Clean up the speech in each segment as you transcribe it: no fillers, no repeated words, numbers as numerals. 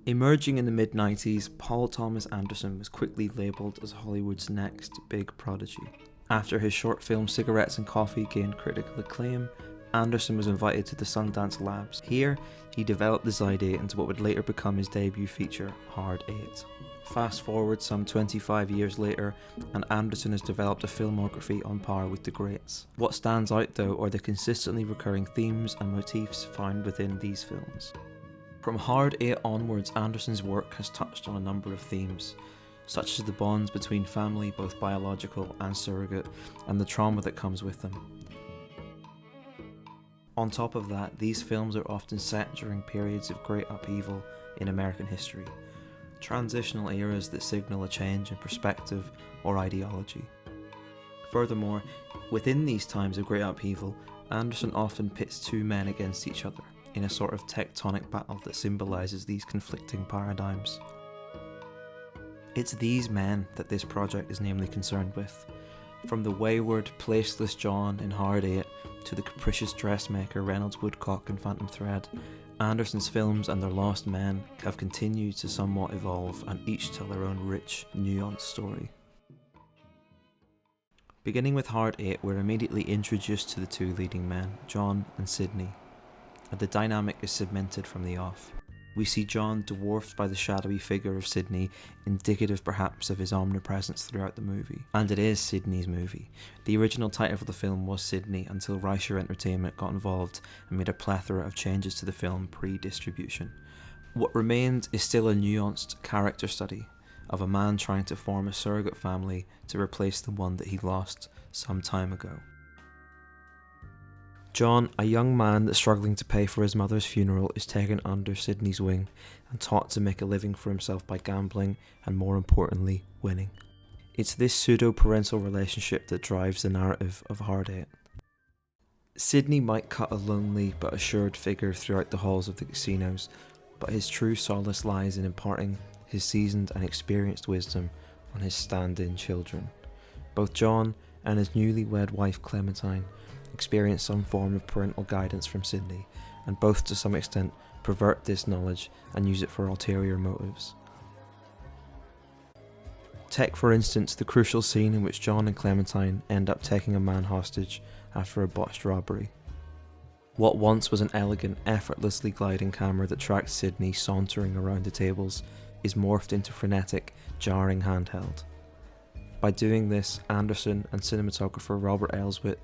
Emerging in the mid-90s, Paul Thomas Anderson was quickly labelled as Hollywood's next big prodigy. After his short film Cigarettes and Coffee gained critical acclaim, Anderson was invited to the Sundance Labs. Here, he developed this idea into what would later become his debut feature, Hard Eight. Fast forward some 25 years later, and Anderson has developed a filmography on par with the greats. What stands out though are the consistently recurring themes and motifs found within these films. From Hard Eight onwards, Anderson's work has touched on a number of themes, such as the bonds between family, both biological and surrogate, and the trauma that comes with them. On top of that, these films are often set during periods of great upheaval in American history, transitional eras that signal a change in perspective or ideology. Furthermore, within these times of great upheaval, Anderson often pits two men against each other in a sort of tectonic battle that symbolises these conflicting paradigms. It's these men that this project is namely concerned with. From the wayward, placeless John in Hard Eight to the capricious dressmaker Reynolds Woodcock in Phantom Thread, Anderson's films and their lost men have continued to somewhat evolve and each tell their own rich, nuanced story. Beginning with Hard Eight, we're immediately introduced to the two leading men, John and Sidney, and the dynamic is cemented from the off. We see John dwarfed by the shadowy figure of Sidney, indicative perhaps of his omnipresence throughout the movie. And it is Sidney's movie. The original title of the film was Sidney until Reicher Entertainment got involved and made a plethora of changes to the film pre-distribution. What remained is still a nuanced character study of a man trying to form a surrogate family to replace the one that he lost some time ago. John, a young man that's struggling to pay for his mother's funeral, is taken under Sidney's wing and taught to make a living for himself by gambling and, more importantly, winning. It's this pseudo-parental relationship that drives the narrative of Hard Eight. Sidney might cut a lonely but assured figure throughout the halls of the casinos, but his true solace lies in imparting his seasoned and experienced wisdom on his stand-in children. Both John and his newlywed wife Clementine experience some form of parental guidance from Sidney, and both to some extent pervert this knowledge and use it for ulterior motives. Take for instance the crucial scene in which John and Clementine end up taking a man hostage after a botched robbery. What once was an elegant, effortlessly gliding camera that tracked Sidney sauntering around the tables is morphed into frenetic, jarring handheld. By doing this, Anderson and cinematographer Robert Elswit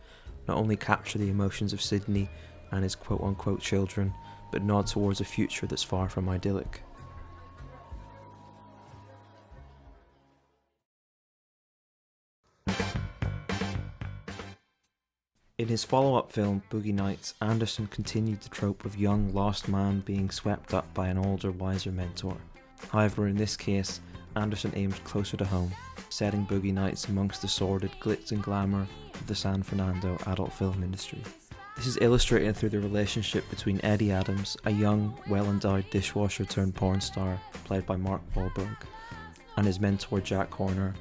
not only capture the emotions of Sidney and his quote-unquote children, but nod towards a future that's far from idyllic. In his follow-up film, Boogie Nights, Anderson continued the trope of young, lost man being swept up by an older, wiser mentor. However, in this case, Anderson aimed closer to home, setting Boogie Nights amongst the sordid glitz and glamour of the San Fernando adult film industry. This is illustrated through the relationship between Eddie Adams, a young, well-endowed dishwasher turned porn star played by Mark Wahlberg, and his mentor Jack Horner,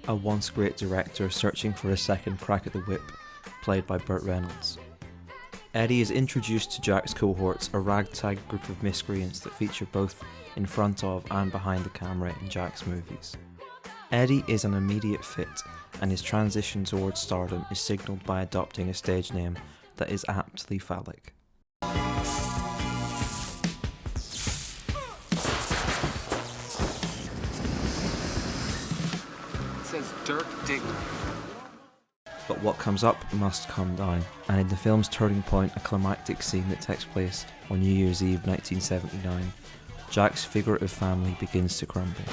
a once great director searching for a second crack at the whip, played by Burt Reynolds. Eddie is introduced to Jack's cohorts, a ragtag group of miscreants that feature both in front of and behind the camera in Jack's movies. Eddie is an immediate fit, and his transition towards stardom is signalled by adopting a stage name that is aptly phallic. It says Dirk Diggler. But what comes up must come down, and in the film's turning point, a climactic scene that takes place on New Year's Eve 1979, Jack's figurative family begins to crumble.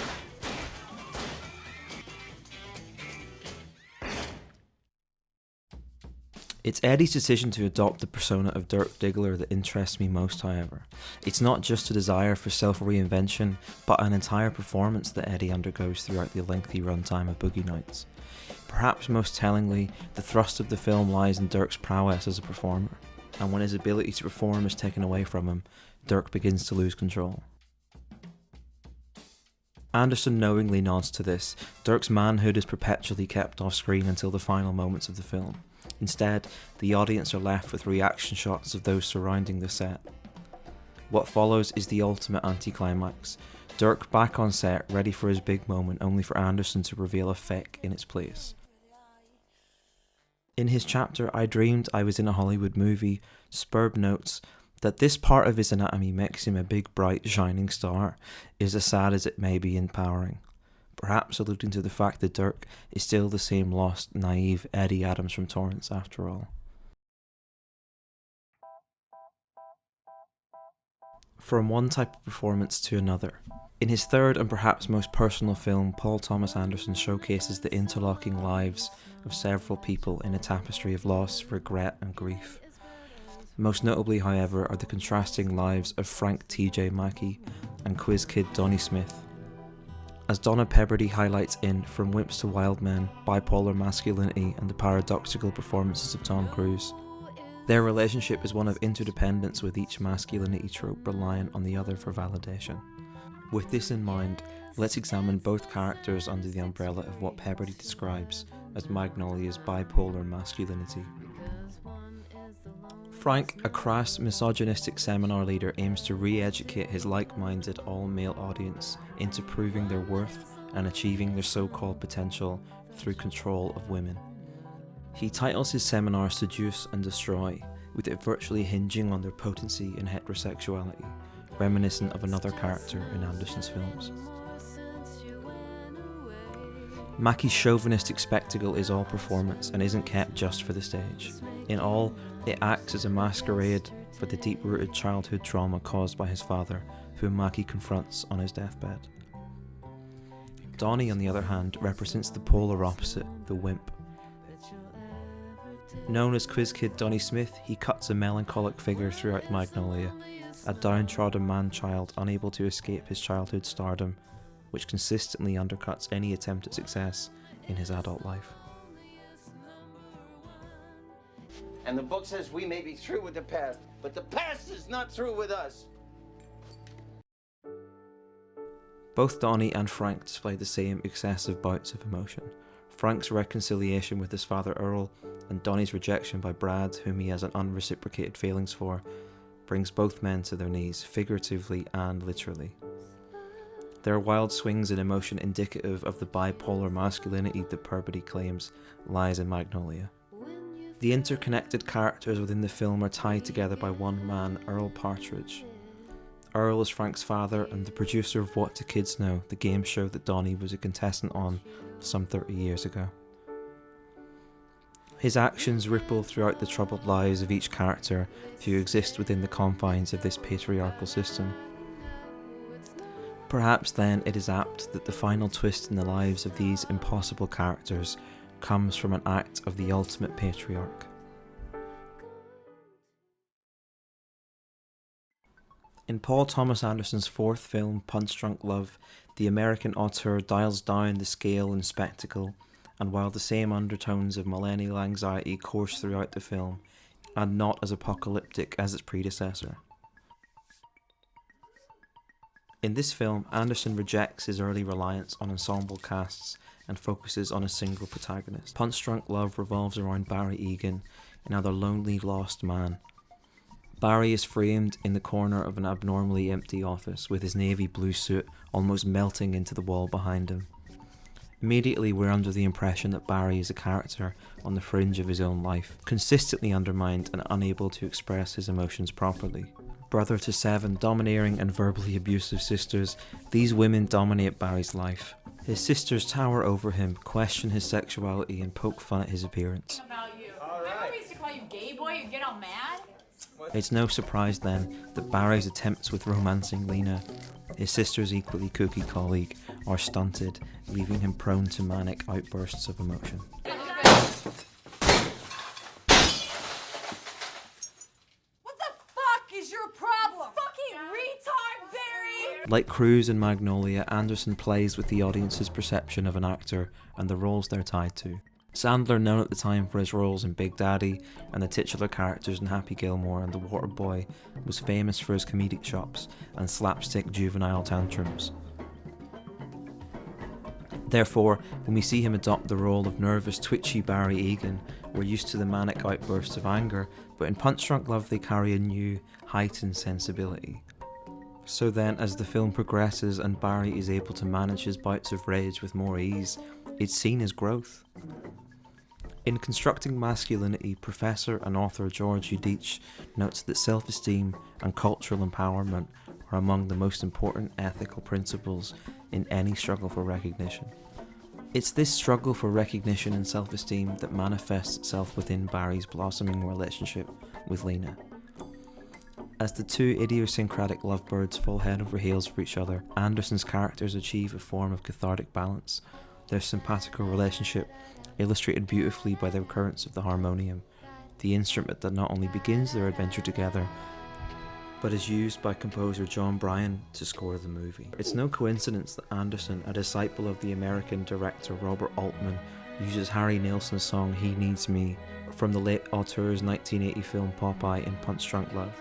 It's Eddie's decision to adopt the persona of Dirk Diggler that interests me most, however. It's not just a desire for self-reinvention, but an entire performance that Eddie undergoes throughout the lengthy runtime of Boogie Nights. Perhaps most tellingly, the thrust of the film lies in Dirk's prowess as a performer, and when his ability to perform is taken away from him, Dirk begins to lose control. Anderson knowingly nods to this. Dirk's manhood is perpetually kept off screen until the final moments of the film. Instead, the audience are left with reaction shots of those surrounding the set. What follows is the ultimate anticlimax. Dirk back on set, ready for his big moment, only for Anderson to reveal a feck in its place. In his chapter, I Dreamed I Was in a Hollywood Movie, Spurb notes that this part of his anatomy makes him a big, bright, shining star, is as sad as it may be empowering. Perhaps alluding to the fact that Dirk is still the same lost, naive Eddie Adams from Torrance after all. From one type of performance to another. In his third and perhaps most personal film, Paul Thomas Anderson showcases the interlocking lives of several people in a tapestry of loss, regret and grief. Most notably, however, are the contrasting lives of Frank T.J. Mackey and Quiz Kid Donnie Smith. As Donna Peberty highlights in From Wimps to Wild Men, Bipolar Masculinity and the Paradoxical Performances of Tom Cruise, their relationship is one of interdependence, with each masculinity trope reliant on the other for validation. With this in mind, let's examine both characters under the umbrella of what Peberty describes as Magnolia's bipolar masculinity. Frank, a crass, misogynistic seminar leader, aims to re-educate his like-minded all-male audience into proving their worth and achieving their so-called potential through control of women. He titles his seminar Seduce and Destroy, with it virtually hinging on their potency and heterosexuality, reminiscent of another character in Anderson's films. Mackey's chauvinistic spectacle is all performance and isn't kept just for the stage. In all, it acts as a masquerade for the deep-rooted childhood trauma caused by his father, whom Mackey confronts on his deathbed. Donnie, on the other hand, represents the polar opposite, the wimp. Known as Quiz Kid Donnie Smith, he cuts a melancholic figure throughout Magnolia, a downtrodden man-child unable to escape his childhood stardom, which consistently undercuts any attempt at success in his adult life. And the book says we may be through with the past, but the past is not through with us. Both Donnie and Frank display the same excessive bouts of emotion. Frank's reconciliation with his father Earl, and Donnie's rejection by Brad, whom he has an unreciprocated feelings for, brings both men to their knees, figuratively and literally. There are wild swings in emotion indicative of the bipolar masculinity that Peberty claims lies in Magnolia. The interconnected characters within the film are tied together by one man, Earl Partridge. Earl is Frank's father and the producer of What Do Kids Know, the game show that Donnie was a contestant on some 30 years ago. His actions ripple throughout the troubled lives of each character who exist within the confines of this patriarchal system. Perhaps then it is apt that the final twist in the lives of these impossible characters comes from an act of the ultimate patriarch. In Paul Thomas Anderson's fourth film, Punch Drunk Love, the American auteur dials down the scale and spectacle, and while the same undertones of millennial anxiety course throughout the film, and not as apocalyptic as its predecessor. In this film, Anderson rejects his early reliance on ensemble casts and focuses on a single protagonist. Punch Drunk Love revolves around Barry Egan, another lonely, lost man. Barry is framed in the corner of an abnormally empty office, with his navy blue suit almost melting into the wall behind him. Immediately we're under the impression that Barry is a character on the fringe of his own life, consistently undermined and unable to express his emotions properly. Brother to 7 domineering and verbally abusive sisters, these women dominate Barry's life. His sisters tower over him, question his sexuality and poke fun at his appearance. About you. Remember we used to call you gay boy? You'd get all mad? It's no surprise then that Barry's attempts with romancing Lena, his sister's equally kooky colleague, are stunted, leaving him prone to manic outbursts of emotion. What the fuck is your problem? Fucking retard, Barry! Like Cruise and Magnolia, Anderson plays with the audience's perception of an actor and the roles they're tied to. Sandler, known at the time for his roles in Big Daddy and the titular characters in Happy Gilmore and The Waterboy, was famous for his comedic chops and slapstick juvenile tantrums. Therefore, when we see him adopt the role of nervous, twitchy Barry Egan, we're used to the manic outbursts of anger, but in Punch Drunk Love they carry a new, heightened sensibility. So then, as the film progresses and Barry is able to manage his bouts of rage with more ease, it's seen as growth. In Constructing Masculinity, professor and author George Udich notes that self-esteem and cultural empowerment are among the most important ethical principles in any struggle for recognition. It's this struggle for recognition and self-esteem that manifests itself within Barry's blossoming relationship with Lena. As the two idiosyncratic lovebirds fall head over heels for each other, Anderson's characters achieve a form of cathartic balance, their simpatico relationship illustrated beautifully by the recurrence of the harmonium, the instrument that not only begins their adventure together, but is used by composer John Bryan to score the movie. It's no coincidence that Anderson, a disciple of the American director Robert Altman, uses Harry Nilsson's song He Needs Me from the late auteur's 1980 film Popeye in Punch Drunk Love.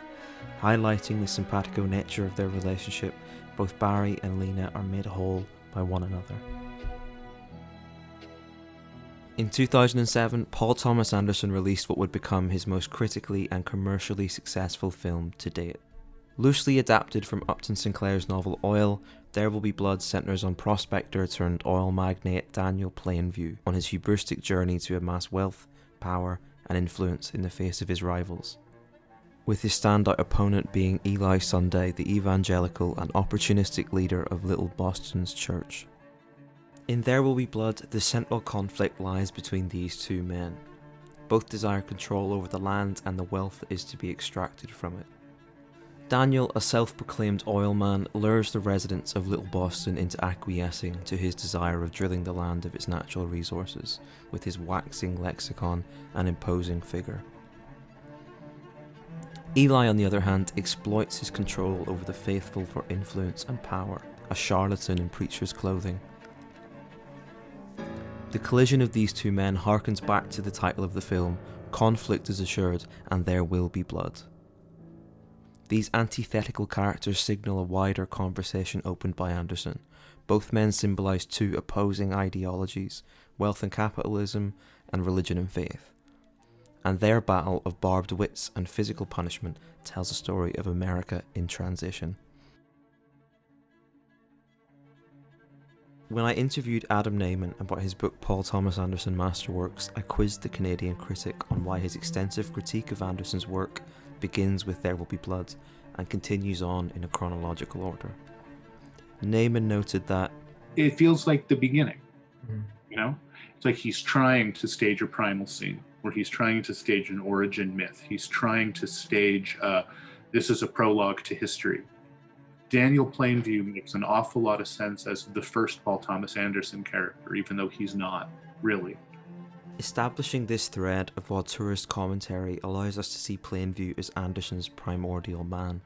Highlighting the simpatico nature of their relationship, both Barry and Lena are made whole by one another. In 2007, Paul Thomas Anderson released what would become his most critically and commercially successful film to date. Loosely adapted from Upton Sinclair's novel Oil, There Will Be Blood centres on prospector turned oil magnate Daniel Plainview on his hubristic journey to amass wealth, power and influence in the face of his rivals, with his standout opponent being Eli Sunday, the evangelical and opportunistic leader of Little Boston's church. In There Will Be Blood, the central conflict lies between these two men. Both desire control over the land and the wealth that is to be extracted from it. Daniel, a self-proclaimed oil man, lures the residents of Little Boston into acquiescing to his desire of drilling the land of its natural resources, with his waxing lexicon and imposing figure. Eli, on the other hand, exploits his control over the faithful for influence and power, a charlatan in preacher's clothing. The collision of these two men harkens back to the title of the film, Conflict is Assured and There Will Be Blood. These antithetical characters signal a wider conversation opened by Anderson. Both men symbolise two opposing ideologies, wealth and capitalism, and religion and faith. And their battle of barbed wits and physical punishment tells a story of America in transition. When I interviewed Adam Naiman about his book Paul Thomas Anderson Masterworks, I quizzed the Canadian critic on why his extensive critique of Anderson's work begins with There Will Be Blood and continues on in a chronological order. Naiman noted that it feels like the beginning, you know? It's like he's trying to stage a primal scene, where he's trying to stage an origin myth. He's trying to stage, this is a prologue to history. Daniel Plainview makes an awful lot of sense as the first Paul Thomas Anderson character, even though he's not, really. Establishing this thread of auteurist commentary allows us to see Plainview as Anderson's primordial man.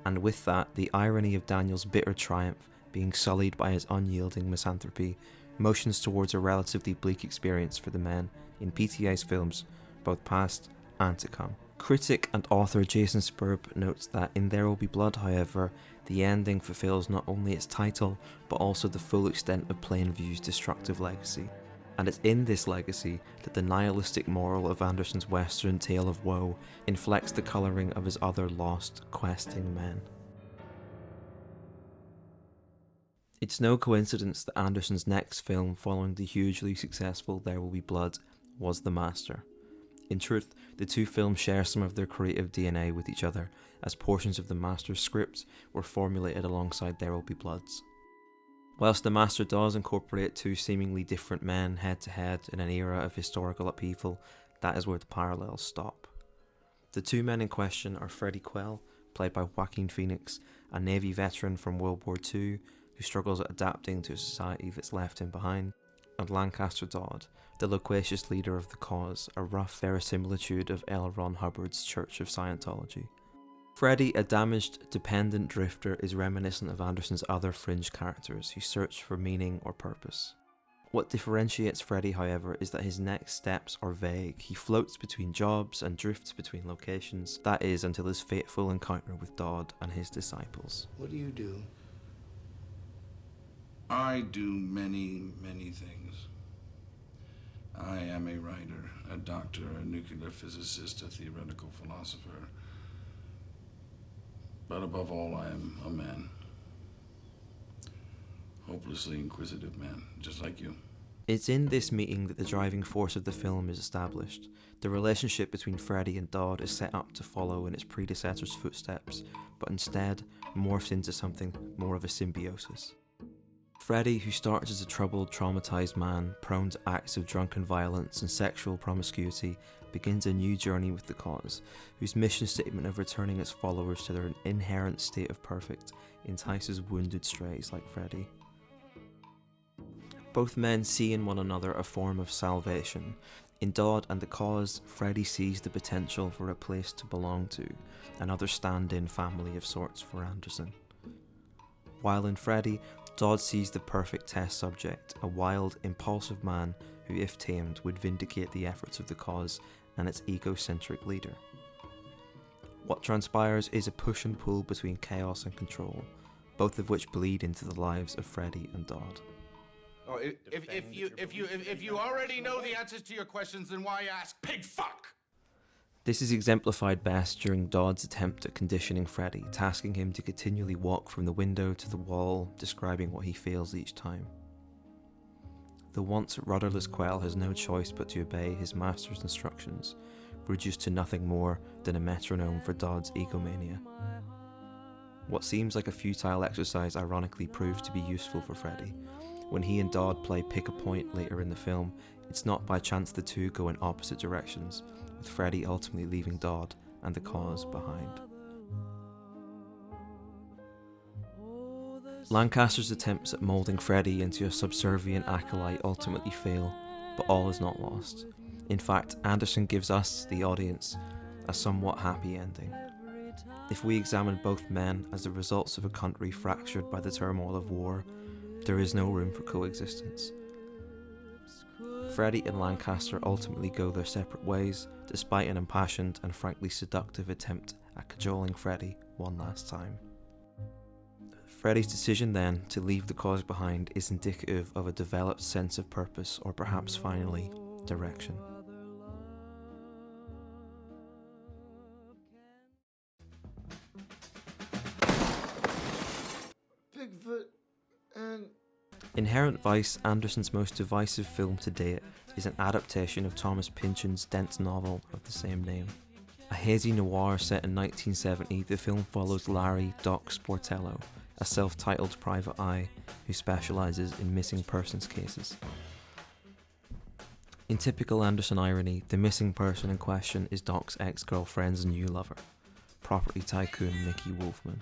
And with that, the irony of Daniel's bitter triumph being sullied by his unyielding misanthropy motions towards a relatively bleak experience for the men in PTA's films, both past and to come. Critic and author Jason Spurb notes that in There Will Be Blood, however, the ending fulfills not only its title, but also the full extent of Plainview's destructive legacy. And it's in this legacy that the nihilistic moral of Anderson's Western tale of woe inflects the colouring of his other lost, questing men. It's no coincidence that Anderson's next film following the hugely successful There Will Be Blood was The Master. In truth, the two films share some of their creative DNA with each other, as portions of The Master's script were formulated alongside There Will Be Blood's. Whilst The Master does incorporate two seemingly different men head to head in an era of historical upheaval, that is where the parallels stop. The two men in question are Freddie Quell, played by Joaquin Phoenix, a Navy veteran from World War II who struggles at adapting to a society that's left him behind, and Lancaster Dodd, the loquacious leader of the cause, a rough verisimilitude of L. Ron Hubbard's Church of Scientology. Freddie, a damaged, dependent drifter, is reminiscent of Anderson's other fringe characters who search for meaning or purpose. What differentiates Freddie, however, is that his next steps are vague. He floats between jobs and drifts between locations, that is, until his fateful encounter with Dodd and his disciples. What do you do? I do many, many things. I am a writer, a doctor, a nuclear physicist, a theoretical philosopher. But above all, I am a man. Hopelessly inquisitive man, just like you. It's in this meeting that the driving force of the film is established. The relationship between Freddy and Dodd is set up to follow in its predecessor's footsteps, but instead morphs into something more of a symbiosis. Freddy, who starts as a troubled, traumatized man, prone to acts of drunken violence and sexual promiscuity, begins a new journey with the Cause, whose mission statement of returning its followers to their inherent state of perfect entices wounded strays like Freddy. Both men see in one another a form of salvation. In Dodd and the Cause, Freddy sees the potential for a place to belong to, another stand-in family of sorts for Anderson. While in Freddy, Dodd sees the perfect test subject, a wild, impulsive man who, if tamed, would vindicate the efforts of the Cause and its egocentric leader. What transpires is a push and pull between chaos and control, both of which bleed into the lives of Freddy and Dodd. Oh, if you already know the answers to your questions, then why ask? Pig fuck! This is exemplified best during Dodd's attempt at conditioning Freddy, tasking him to continually walk from the window to the wall, describing what he feels each time. The once rudderless Quell has no choice but to obey his master's instructions, reduced to nothing more than a metronome for Dodd's egomania. What seems like a futile exercise ironically proves to be useful for Freddy. When he and Dodd play pick-a-point later in the film, it's not by chance the two go in opposite directions, with Freddy ultimately leaving Dodd and the Cause behind. Lancaster's attempts at moulding Freddy into a subservient acolyte ultimately fail, but all is not lost. In fact, Anderson gives us, the audience, a somewhat happy ending. If we examine both men as the results of a country fractured by the turmoil of war, there is no room for coexistence. Freddy and Lancaster ultimately go their separate ways, despite an impassioned and frankly seductive attempt at cajoling Freddy one last time. Freddy's decision then to leave the Cause behind is indicative of a developed sense of purpose, or perhaps finally, direction. Bigfoot and... Inherent Vice, Anderson's most divisive film to date, is an adaptation of Thomas Pynchon's dense novel of the same name. A hazy noir set in 1970, the film follows Larry Doc Sportello, a self-titled private eye who specialises in missing persons cases. In typical Anderson irony, the missing person in question is Doc's ex-girlfriend's new lover, property tycoon Mickey Wolfman.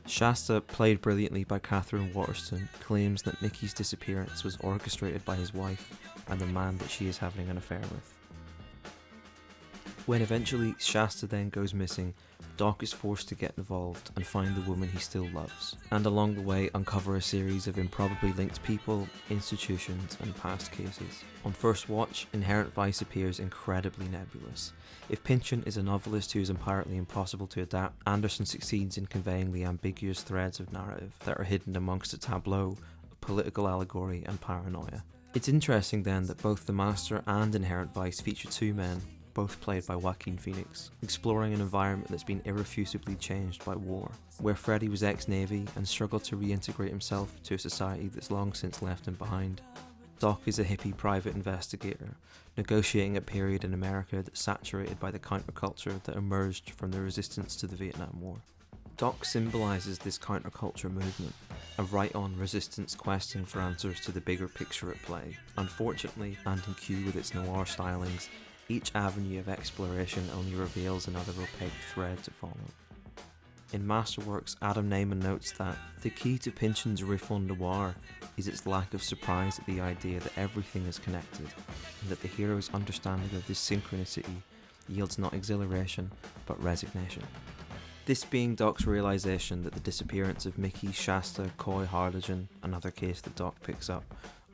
Shasta, played brilliantly by Catherine Waterston, claims that Mickey's disappearance was orchestrated by his wife and the man that she is having an affair with. When eventually Shasta then goes missing, Doc is forced to get involved and find the woman he still loves, and along the way uncover a series of improbably linked people, institutions, and past cases. On first watch, Inherent Vice appears incredibly nebulous. If Pynchon is a novelist who is apparently impossible to adapt, Anderson succeeds in conveying the ambiguous threads of narrative that are hidden amongst a tableau of political allegory and paranoia. It's interesting then that both The Master and Inherent Vice feature two men, both played by Joaquin Phoenix, exploring an environment that's been irrefutably changed by war, where Freddy was ex-Navy and struggled to reintegrate himself to a society that's long since left him behind. Doc is a hippie private investigator, negotiating a period in America that's saturated by the counterculture that emerged from the resistance to the Vietnam War. Doc symbolises this counterculture movement, a right-on resistance questing for answers to the bigger picture at play. Unfortunately, and in kew with its noir stylings, each avenue of exploration only reveals another opaque thread to follow. In Masterworks, Adam Naiman notes that the key to Pynchon's riff on noir is its lack of surprise at the idea that everything is connected, and that the hero's understanding of this synchronicity yields not exhilaration, but resignation. This being Doc's realisation that the disappearance of Mickey, Shasta, Coy, Harlingen, another case that Doc picks up,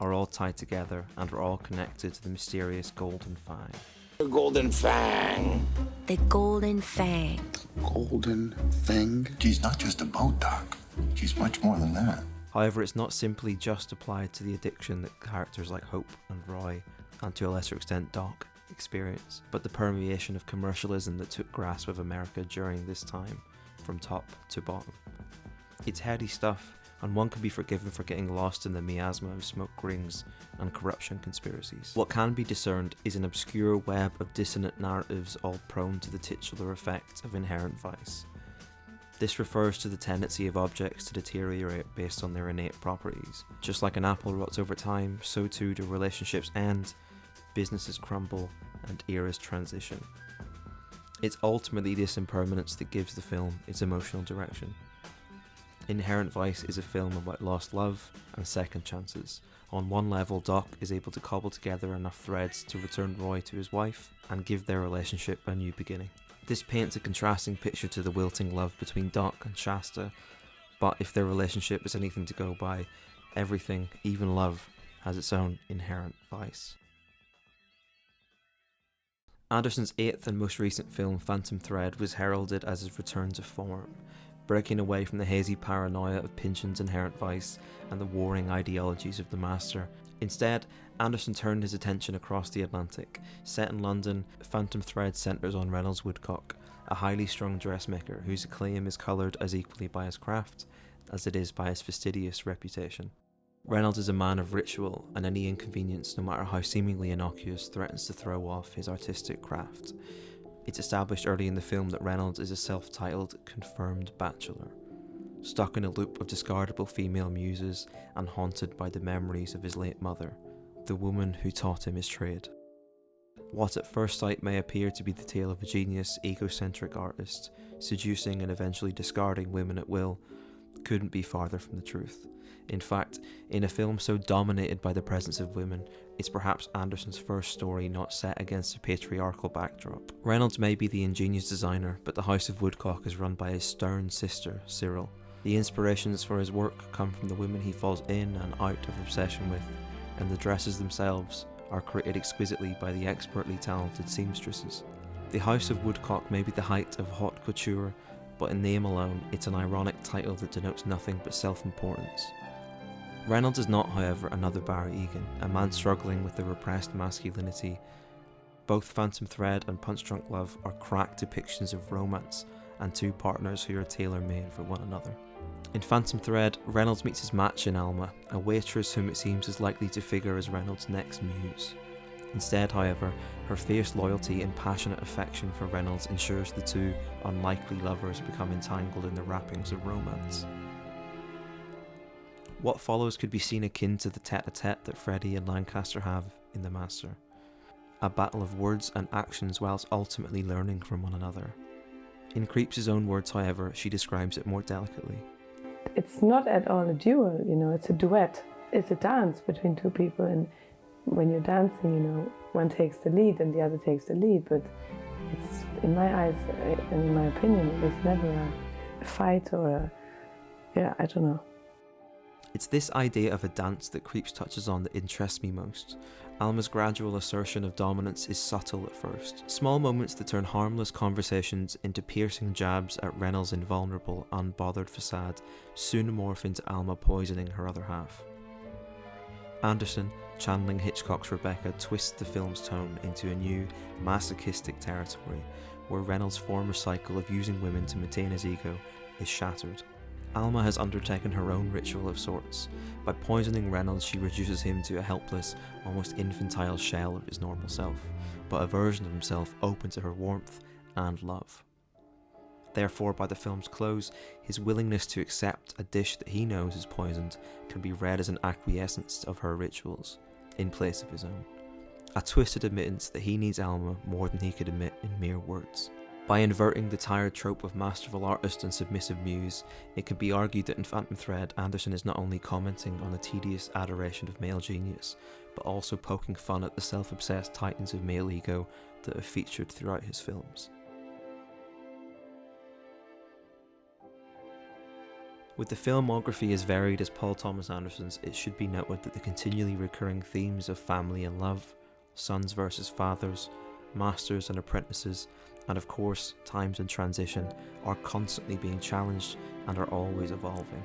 are all tied together and are all connected to the mysterious Golden Fang. The Golden Fang. The Golden Fang. Golden Fang? She's not just a boat, Doc. She's much more than that. However, it's not simply just applied to the addiction that characters like Hope and Roy, and to a lesser extent Doc, experience, but the permeation of commercialism that took grasp of America during this time, from top to bottom. It's heady stuff, and one can be forgiven for getting lost in the miasma of smoke rings and corruption conspiracies. What can be discerned is an obscure web of dissonant narratives, all prone to the titular effect of inherent vice. This refers to the tendency of objects to deteriorate based on their innate properties. Just like an apple rots over time, so too do relationships end, businesses crumble, and eras transition. It's ultimately this impermanence that gives the film its emotional direction. Inherent Vice is a film about lost love and second chances. On one level, Doc is able to cobble together enough threads to return Roy to his wife and give their relationship a new beginning. This paints a contrasting picture to the wilting love between Doc and Shasta, but if their relationship is anything to go by, everything, even love, has its own inherent vice. Anderson's 8th and most recent film, Phantom Thread, was heralded as his return to form, breaking away from the hazy paranoia of Pynchon's inherent vice and the warring ideologies of the master. Instead, Anderson turned his attention across the Atlantic. Set in London, Phantom Thread centres on Reynolds Woodcock, a highly strung dressmaker whose acclaim is coloured as equally by his craft as it is by his fastidious reputation. Reynolds is a man of ritual, and any inconvenience, no matter how seemingly innocuous, threatens to throw off his artistic craft. It's established early in the film that Reynolds is a self-titled, confirmed bachelor, stuck in a loop of discardable female muses and haunted by the memories of his late mother, the woman who taught him his trade. What at first sight may appear to be the tale of a genius, egocentric artist, seducing and eventually discarding women at will, couldn't be farther from the truth. In fact, in a film so dominated by the presence of women, it's perhaps Anderson's first story not set against a patriarchal backdrop. Reynolds may be the ingenious designer, but the House of Woodcock is run by his stern sister, Cyril. The inspirations for his work come from the women he falls in and out of obsession with, and the dresses themselves are created exquisitely by the expertly talented seamstresses. The House of Woodcock may be the height of haute couture, but in name alone, it's an ironic title that denotes nothing but self-importance. Reynolds is not, however, another Barry Egan, a man struggling with the repressed masculinity. Both Phantom Thread and Punch Drunk Love are cracked depictions of romance and two partners who are tailor-made for one another. In Phantom Thread, Reynolds meets his match in Alma, a waitress whom it seems is likely to figure as Reynolds' next muse. Instead, however, her fierce loyalty and passionate affection for Reynolds ensures the two unlikely lovers become entangled in the wrappings of romance. What follows could be seen akin to the tete-a-tete that Freddie and Lancaster have in The Master. A battle of words and actions whilst ultimately learning from one another. In Creeps' own words, however, she describes it more delicately. It's not at all a duel, it's a duet. It's a dance between two people, and when you're dancing, one takes the lead and the other takes the lead, but it's, in my eyes and in my opinion, it was never a fight or I don't know. It's this idea of a dance that Creeps touches on that interests me most. Alma's gradual assertion of dominance is subtle at first. Small moments that turn harmless conversations into piercing jabs at Reynolds' invulnerable, unbothered facade soon morph into Alma poisoning her other half. Anderson, channeling Hitchcock's Rebecca, twists the film's tone into a new, masochistic territory, where Reynolds' former cycle of using women to maintain his ego is shattered. Alma has undertaken her own ritual of sorts. By poisoning Reynolds, she reduces him to a helpless, almost infantile shell of his normal self, but a version of himself open to her warmth and love. Therefore, by the film's close, his willingness to accept a dish that he knows is poisoned can be read as an acquiescence of her rituals, in place of his own. A twisted admittance that he needs Alma more than he could admit in mere words. By inverting the tired trope of masterful artist and submissive muse, it can be argued that in Phantom Thread, Anderson is not only commenting on the tedious adoration of male genius, but also poking fun at the self-obsessed titans of male ego that have featured throughout his films. With the filmography as varied as Paul Thomas Anderson's, it should be noted that the continually recurring themes of family and love, sons versus fathers, masters and apprentices, and of course, times in transition, are constantly being challenged and are always evolving.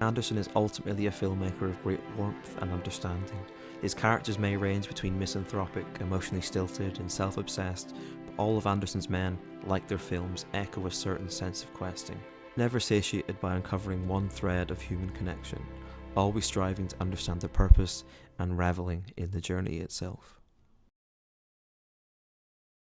Anderson is ultimately a filmmaker of great warmth and understanding. His characters may range between misanthropic, emotionally stilted, and self-obsessed, but all of Anderson's men, like their films, echo a certain sense of questing. Never satiated by uncovering one thread of human connection, always striving to understand the purpose and reveling in the journey itself.